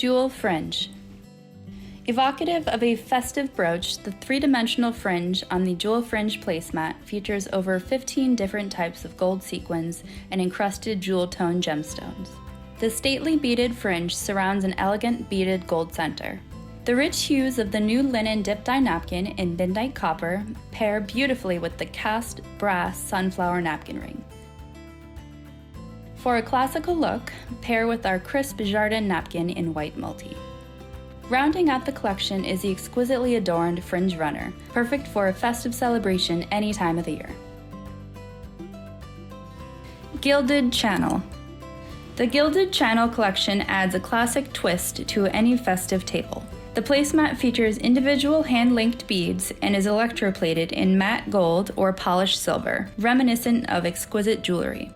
Jewel fringe. Evocative of a festive brooch, the three-dimensional fringe on the jewel fringe placemat features over 15 different types of gold sequins and encrusted jewel-tone gemstones. The stately beaded fringe surrounds an elegant beaded gold center. The rich hues of the new linen dip dye napkin in midnight copper pair beautifully with the cast brass sunflower napkin ring. For a classical look, pair with our crisp Jardin napkin in white multi. Rounding out the collection is the exquisitely adorned fringe runner, perfect for a festive celebration any time of the year. Gilded channel. The Gilded Channel collection adds a classic twist to any festive table. The placemat features individual hand-linked beads and is electroplated in matte gold or polished silver, reminiscent of exquisite jewelry.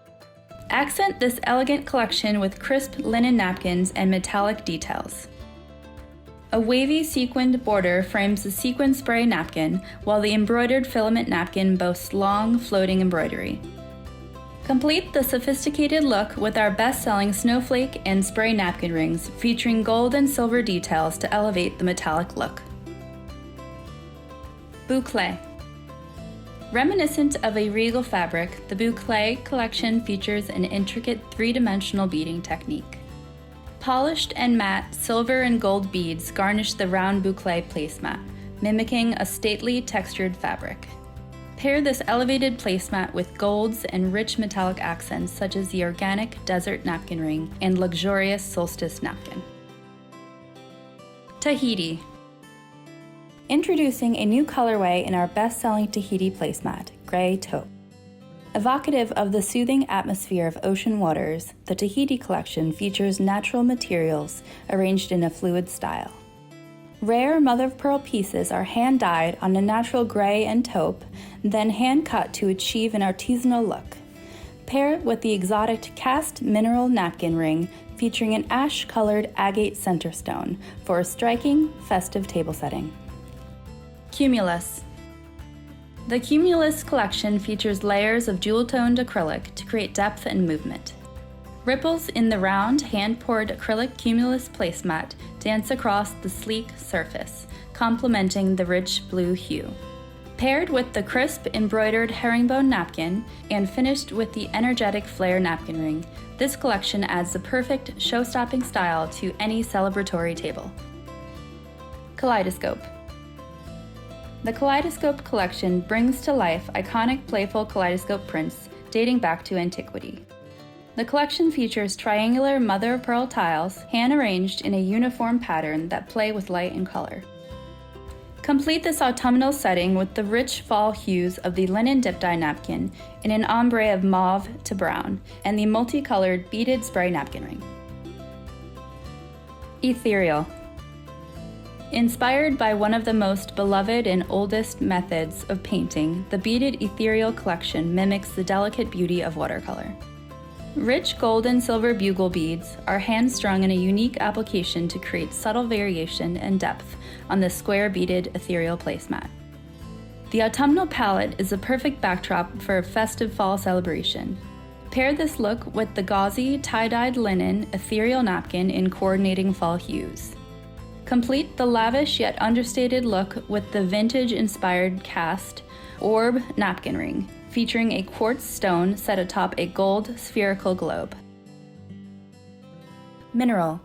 Accent this elegant collection with crisp linen napkins and metallic details. A wavy sequined border frames the sequin spray napkin, while the embroidered filament napkin boasts long, floating embroidery. Complete the sophisticated look with our best-selling snowflake and spray napkin rings, featuring gold and silver details to elevate the metallic look. Boucle. Reminiscent of a regal fabric, the Boucle collection features an intricate three-dimensional beading technique. Polished and matte silver and gold beads garnish the round boucle placemat, mimicking a stately textured fabric. Pair this elevated placemat with golds and rich metallic accents such as the organic desert napkin ring and luxurious solstice napkin. Tahiti. Introducing a new colorway in our best-selling Tahiti placemat, Gray Taupe. Evocative of the soothing atmosphere of ocean waters, the Tahiti collection features natural materials arranged in a fluid style. Rare mother-of-pearl pieces are hand-dyed on a natural gray and taupe, then hand-cut to achieve an artisanal look. Pair it with the exotic cast mineral napkin ring featuring an ash-colored agate center stone for a striking, festive table setting. Cumulus. The Cumulus collection features layers of jewel-toned acrylic to create depth and movement. Ripples in the round, hand-poured acrylic Cumulus placemat dance across the sleek surface, complementing the rich blue hue. Paired with the crisp embroidered herringbone napkin and finished with the energetic flare napkin ring, this collection adds the perfect show-stopping style to any celebratory table. Kaleidoscope. The Kaleidoscope collection brings to life iconic playful kaleidoscope prints dating back to antiquity. The collection features triangular mother-of-pearl tiles hand-arranged in a uniform pattern that play with light and color. Complete this autumnal setting with the rich fall hues of the linen dip dye napkin in an ombre of mauve to brown and the multicolored beaded spray napkin ring. Ethereal. Inspired by one of the most beloved and oldest methods of painting, the beaded ethereal collection mimics the delicate beauty of watercolor. Rich gold and silver bugle beads are hand-strung in a unique application to create subtle variation and depth on the square beaded ethereal placemat. The autumnal palette is a perfect backdrop for a festive fall celebration. Pair this look with the gauzy, tie-dyed linen ethereal napkin in coordinating fall hues. Complete the lavish yet understated look with the vintage-inspired cast orb napkin ring, featuring a quartz stone set atop a gold spherical globe. Mineral.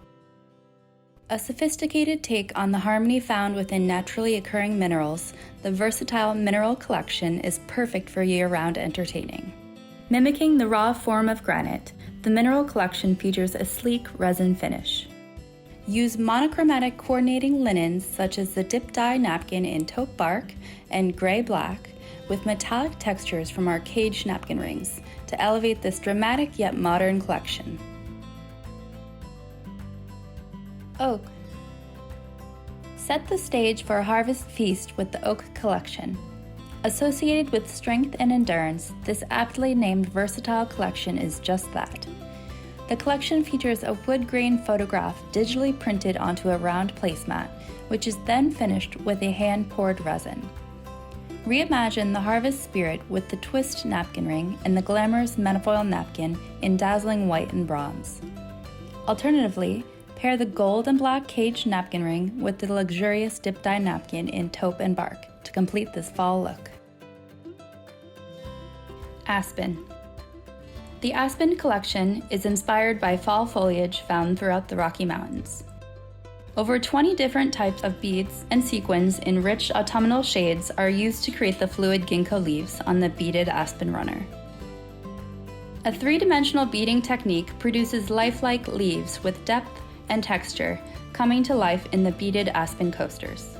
A sophisticated take on the harmony found within naturally occurring minerals, the versatile mineral collection is perfect for year-round entertaining. Mimicking the raw form of granite, the mineral collection features a sleek resin finish. Use monochromatic coordinating linens such as the dip dye napkin in taupe bark and gray-black with metallic textures from our cage napkin rings to elevate this dramatic yet modern collection. Oak. Set the stage for a harvest feast with the oak collection. Associated with strength and endurance, this aptly named versatile collection is just that. The collection features a wood grain photograph digitally printed onto a round placemat, which is then finished with a hand-poured resin. Reimagine the harvest spirit with the twist napkin ring and the glamorous metafoil napkin in dazzling white and bronze. Alternatively, Pair the gold and black cage napkin ring with the luxurious dip dye napkin in taupe and bark to complete this fall look. Aspen. The Aspen collection is inspired by fall foliage found throughout the Rocky Mountains. Over 20 different types of beads and sequins in rich autumnal shades are used to create the fluid ginkgo leaves on the beaded aspen runner. A three-dimensional beading technique produces lifelike leaves with depth and texture coming to life in the beaded aspen coasters.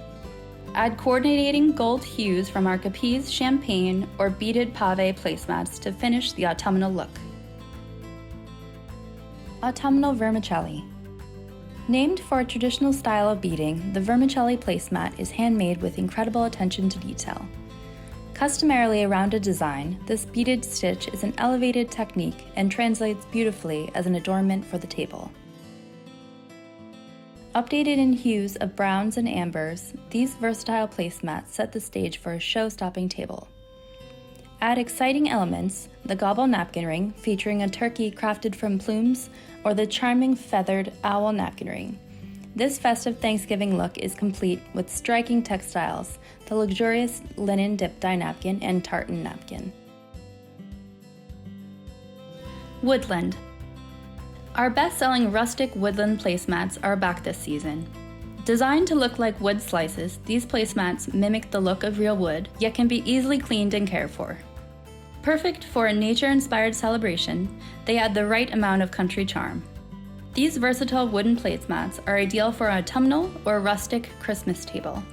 Add coordinating gold hues from our Capiz champagne or beaded pave placemats to finish the autumnal look. Autumnal vermicelli. Named for a traditional style of beading, the vermicelli placemat is handmade with incredible attention to detail. Customarily a rounded design, this beaded stitch is an elevated technique and translates beautifully as an adornment for the table. Updated in hues of browns and ambers, these versatile placemats set the stage for a show-stopping table. Add exciting elements, the gobble napkin ring featuring a turkey crafted from plumes, or the charming feathered owl napkin ring. This festive Thanksgiving look is complete with striking textiles, the luxurious linen dip dye napkin and tartan napkin. Woodland. Our best-selling rustic woodland placemats are back this season. Designed to look like wood slices, these placemats mimic the look of real wood, yet can be easily cleaned and cared for. Perfect for a nature-inspired celebration, they add the right amount of country charm. These versatile wooden placemats are ideal for an autumnal or rustic Christmas table.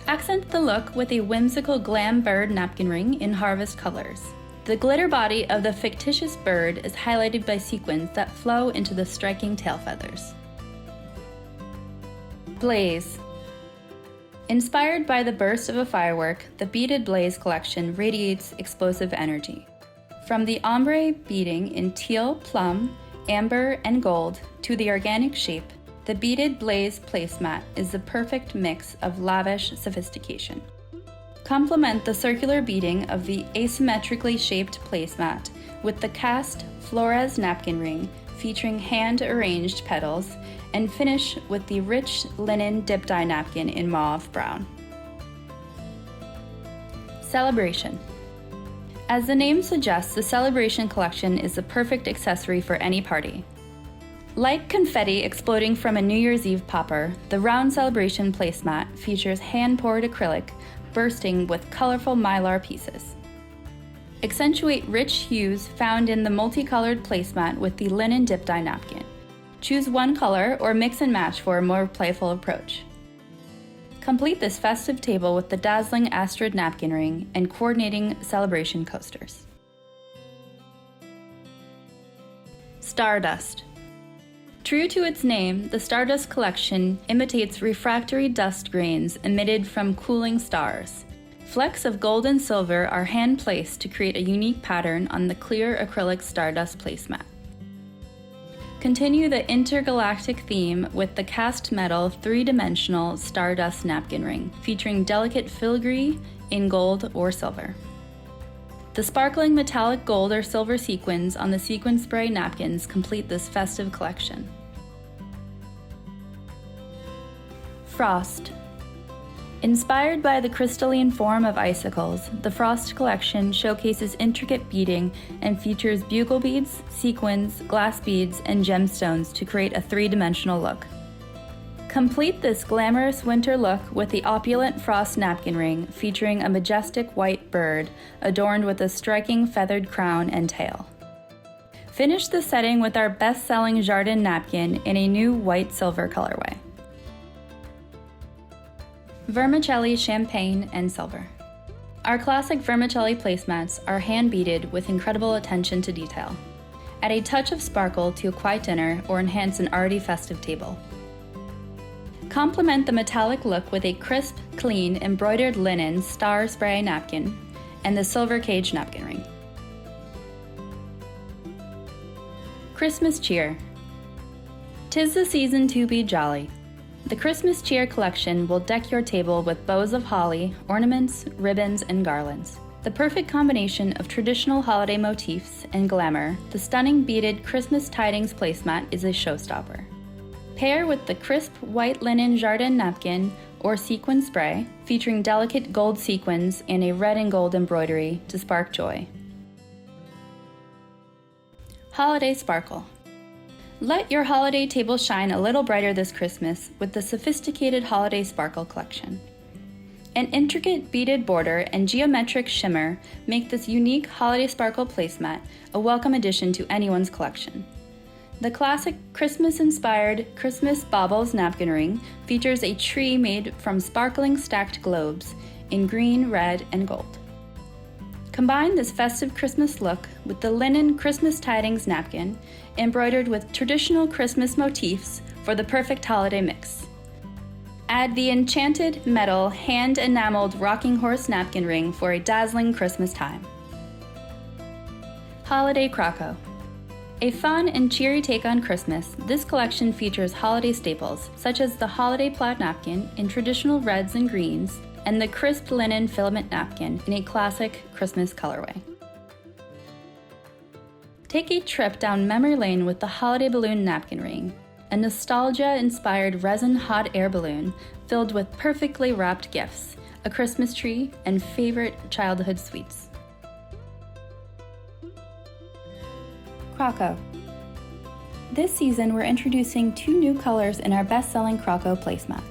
Accent the look with a whimsical glam bird napkin ring in harvest colors. The glitter body of the fictitious bird is highlighted by sequins that flow into the striking tail feathers. Blaze. Inspired by the burst of a firework, the beaded blaze collection radiates explosive energy. From the ombre beading in teal, plum, amber, and gold to the organic shape, the beaded blaze placemat is the perfect mix of lavish sophistication. Complement the circular beading of the asymmetrically shaped placemat with the cast Flores napkin ring featuring hand-arranged petals, and finish with the rich linen dip dye napkin in mauve brown. Celebration. As the name suggests, the Celebration collection is the perfect accessory for any party. Like confetti exploding from a New Year's Eve popper, the round Celebration placemat features hand-poured acrylic bursting with colorful mylar pieces. Accentuate rich hues found in the multicolored placemat with the linen dip dye napkin. Choose one color or mix and match for a more playful approach. Complete this festive table with the dazzling Astrid napkin ring and coordinating Celebration coasters. Stardust. True to its name, the Stardust collection imitates refractory dust grains emitted from cooling stars. Flecks of gold and silver are hand-placed to create a unique pattern on the clear acrylic Stardust placemat. Continue the intergalactic theme with the cast metal three-dimensional Stardust napkin ring, featuring delicate filigree in gold or silver. The sparkling metallic gold or silver sequins on the sequin spray napkins complete this festive collection. Frost. Inspired by the crystalline form of icicles, the Frost collection showcases intricate beading and features bugle beads, sequins, glass beads, and gemstones to create a three-dimensional look. Complete this glamorous winter look with the opulent Frost napkin ring featuring a majestic white bird adorned with a striking feathered crown and tail. Finish the setting with our best-selling Jardin napkin in a new white-silver colorway. Vermicelli champagne and silver. Our classic vermicelli placemats are hand-beaded with incredible attention to detail. Add a touch of sparkle to a quiet dinner or enhance an already festive table. Complement the metallic look with a crisp, clean, embroidered linen star spray napkin and the silver cage napkin ring. Christmas cheer. 'Tis the season to be jolly. The Christmas cheer collection will deck your table with bows of holly, ornaments, ribbons, and garlands. The perfect combination of traditional holiday motifs and glamour, the stunning beaded Christmas tidings placemat is a showstopper. Pair with the crisp white linen Jardin napkin or sequin spray, featuring delicate gold sequins and a red and gold embroidery to spark joy. Holiday Sparkle. Let your holiday table shine a little brighter this Christmas with the sophisticated Holiday Sparkle collection. An intricate beaded border and geometric shimmer make this unique Holiday Sparkle placemat a welcome addition to anyone's collection. The classic Christmas-inspired Christmas Baubles napkin ring features a tree made from sparkling stacked globes in green, red, and gold. Combine this festive Christmas look with the linen Christmas Tidings napkin embroidered with traditional Christmas motifs for the perfect holiday mix. Add the enchanted metal hand-enameled rocking horse napkin ring for a dazzling Christmas time. Holiday Croco. A fun and cheery take on Christmas, this collection features holiday staples such as the holiday plaid napkin in traditional reds and greens and the crisp linen filament napkin in a classic Christmas colorway. Take a trip down memory lane with the holiday balloon napkin ring, a nostalgia-inspired resin hot air balloon filled with perfectly wrapped gifts, a Christmas tree, and favorite childhood sweets. Croco. This season, we're introducing 2 new colors in our best-selling Croco placemat.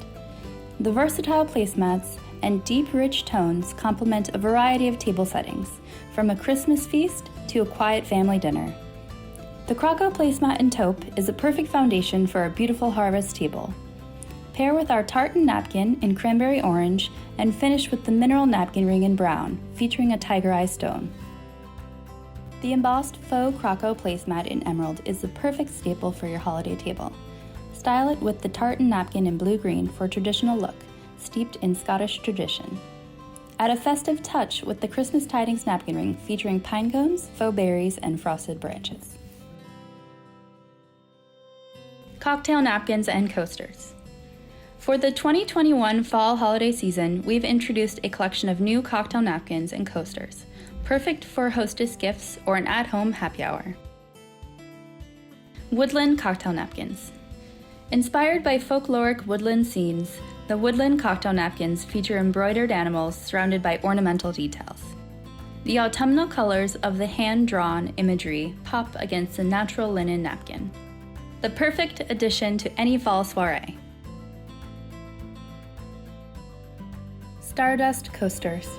The versatile placemats and deep, rich tones complement a variety of table settings, from a Christmas feast to a quiet family dinner. The Croco placemat in taupe is a perfect foundation for a beautiful harvest table. Pair with our tartan napkin in cranberry orange and finish with the mineral napkin ring in brown, featuring a tiger eye stone. The embossed faux Croco placemat in emerald is the perfect staple for your holiday table. Style it with the tartan napkin in blue-green for a traditional look, steeped in Scottish tradition. Add a festive touch with the Christmas Tidings napkin ring featuring pine cones, faux berries, and frosted branches. Cocktail napkins and coasters. For the 2021 fall holiday season, we've introduced a collection of new cocktail napkins and coasters, perfect for hostess gifts or an at-home happy hour. Woodland cocktail napkins. Inspired by folkloric woodland scenes, the woodland cocktail napkins feature embroidered animals surrounded by ornamental details. The autumnal colors of the hand-drawn imagery pop against the natural linen napkin. The perfect addition to any fall soiree. Stardust coasters.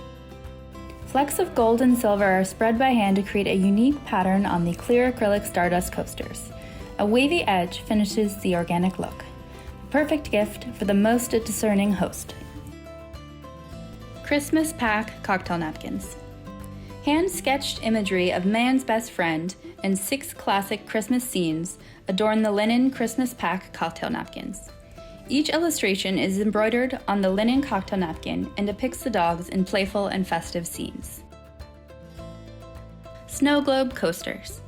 Flecks of gold and silver are spread by hand to create a unique pattern on the clear acrylic Stardust coasters. A wavy edge finishes the organic look. Perfect gift for the most discerning host. Christmas Pack cocktail napkins. Hand-sketched imagery of man's best friend and 6 classic Christmas scenes adorn the linen Christmas Pack cocktail napkins. Each illustration is embroidered on the linen cocktail napkin and depicts the dogs in playful and festive scenes. Snow globe coasters.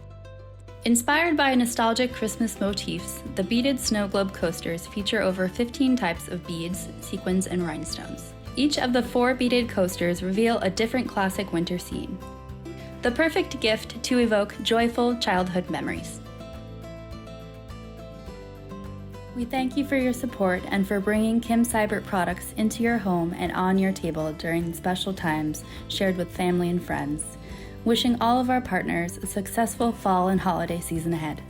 Inspired by nostalgic Christmas motifs, the beaded snow globe coasters feature over 15 types of beads, sequins, and rhinestones. Each of the 4 beaded coasters reveal a different classic winter scene. The perfect gift to evoke joyful childhood memories. We thank you for your support and for bringing Kim Seybert products into your home and on your table during special times shared with family and friends. Wishing all of our partners a successful fall and holiday season ahead.